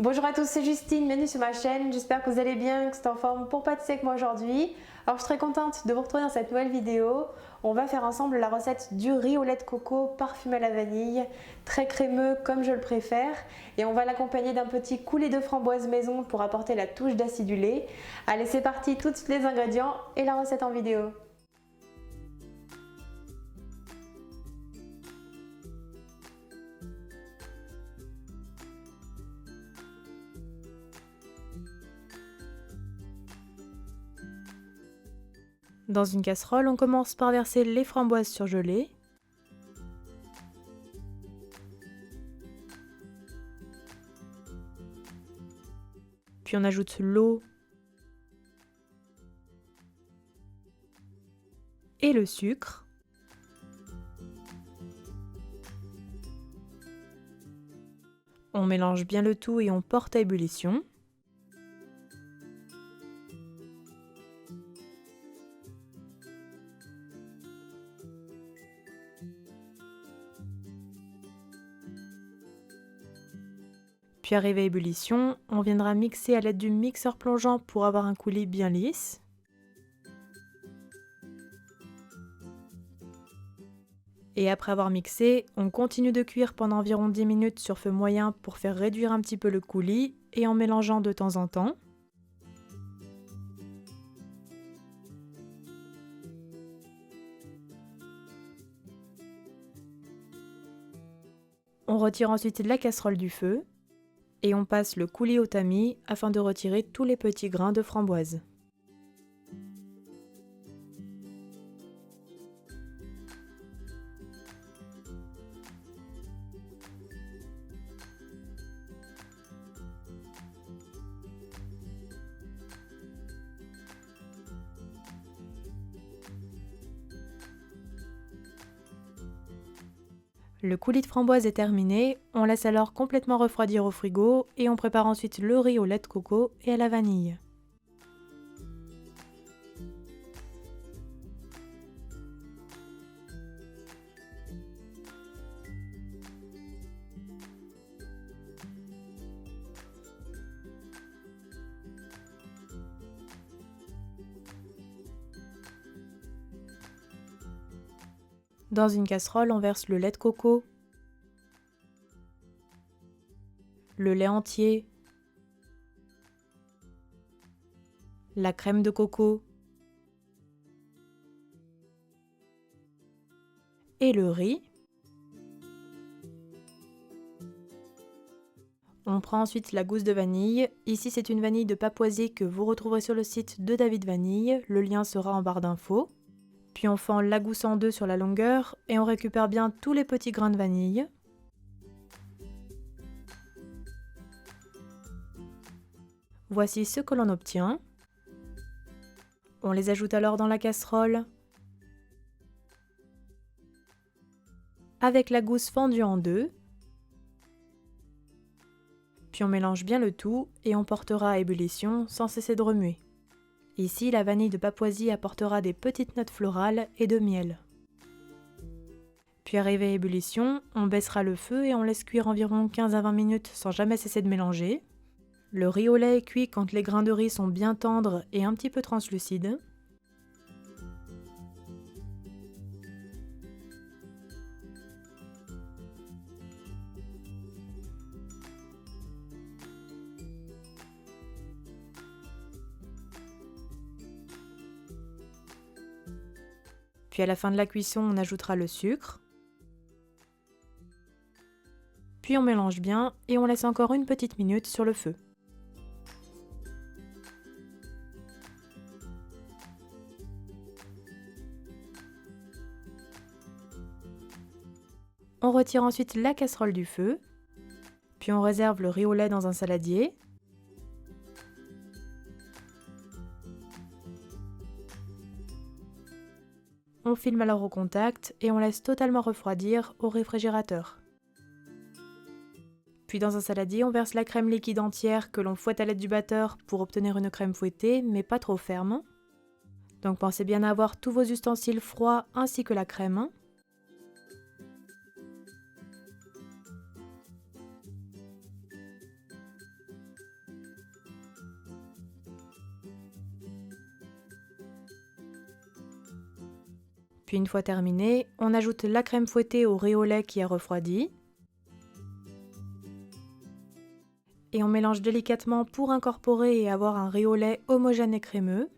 Bonjour à tous, c'est Justine, bienvenue sur ma chaîne, j'espère que vous allez bien, que vous êtes en forme pour pâtisser avec moi aujourd'hui. Alors je suis très contente de vous retrouver dans cette nouvelle vidéo. On va faire ensemble la recette du riz au lait de coco parfumé à la vanille, très crémeux comme je le préfère. Et on va l'accompagner d'un petit coulis de framboise maison pour apporter la touche d'acidulé. Allez, c'est parti, tout de suite les ingrédients et la recette en vidéo. Dans une casserole, on commence par verser les framboises surgelées. Puis on ajoute l'eau et le sucre. On mélange bien le tout et on porte à ébullition. Puis arrivé à ébullition, on viendra mixer à l'aide du mixeur plongeant pour avoir un coulis bien lisse. Et après avoir mixé, on continue de cuire pendant environ 10 minutes sur feu moyen pour faire réduire un petit peu le coulis et en mélangeant de temps en temps. On retire ensuite la casserole du feu. Et on passe le coulis au tamis afin de retirer tous les petits grains de framboise. Le coulis de framboise est terminé, on laisse alors complètement refroidir au frigo et on prépare ensuite le riz au lait de coco et à la vanille. Dans une casserole, on verse le lait de coco, le lait entier, la crème de coco et le riz. On prend ensuite la gousse de vanille. Ici, c'est une vanille de Papouasier que vous retrouverez sur le site de David Vanille. Le lien sera en barre d'infos. Puis on fend la gousse en deux sur la longueur et on récupère bien tous les petits grains de vanille. Voici ce que l'on obtient. On les ajoute alors dans la casserole avec la gousse fendue en deux. Puis on mélange bien le tout et on portera à ébullition sans cesser de remuer. Ici, la vanille de Papouasier apportera des petites notes florales et de miel. Puis arrivé à ébullition, on baissera le feu et on laisse cuire environ 15 à 20 minutes sans jamais cesser de mélanger. Le riz au lait est cuit quand les grains de riz sont bien tendres et un petit peu translucides. Puis à la fin de la cuisson, on ajoutera le sucre. Puis on mélange bien et on laisse encore une petite minute sur le feu. On retire ensuite la casserole du feu. Puis on réserve le riz au lait dans un saladier. On filme alors au contact et on laisse totalement refroidir au réfrigérateur. Puis dans un saladier, on verse la crème liquide entière que l'on fouette à l'aide du batteur pour obtenir une crème fouettée, mais pas trop ferme. Donc pensez bien à avoir tous vos ustensiles froids ainsi que la crème. Puis une fois terminé, on ajoute la crème fouettée au riz au lait qui a refroidi. Et on mélange délicatement pour incorporer et avoir un riz au lait homogène et crémeux.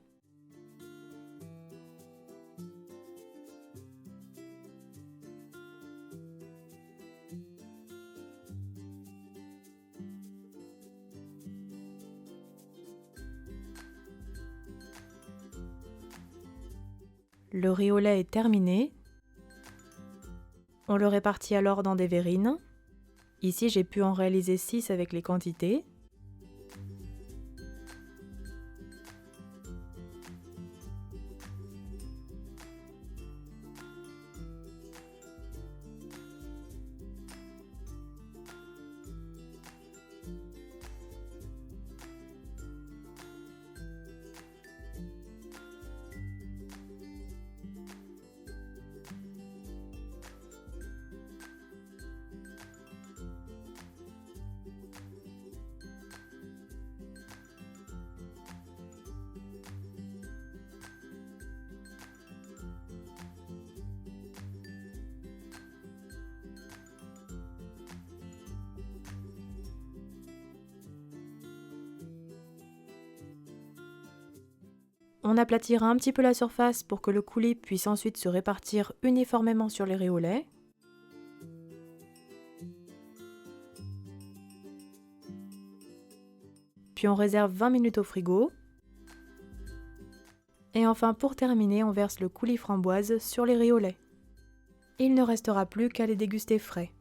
Le riz au lait est terminé. On le répartit alors dans des verrines. Ici, j'ai pu en réaliser 6 avec les quantités. On aplatira un petit peu la surface pour que le coulis puisse ensuite se répartir uniformément sur les riz au lait. Puis on réserve 20 minutes au frigo. Et enfin, pour terminer, on verse le coulis framboise sur les riz au lait. Il ne restera plus qu'à les déguster frais.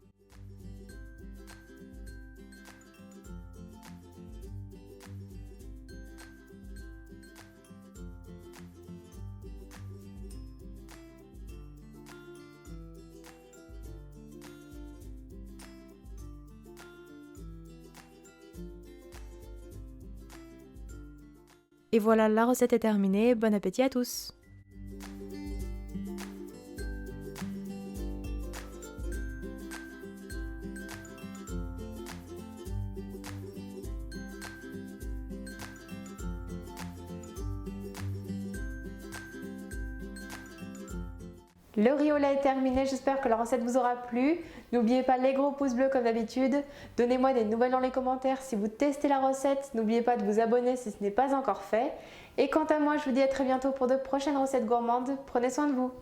Et voilà, la recette est terminée. Bon appétit à tous! Le riz au lait est terminé, j'espère que la recette vous aura plu. N'oubliez pas les gros pouces bleus comme d'habitude. Donnez-moi des nouvelles dans les commentaires si vous testez la recette. N'oubliez pas de vous abonner si ce n'est pas encore fait. Et quant à moi, je vous dis à très bientôt pour de prochaines recettes gourmandes. Prenez soin de vous.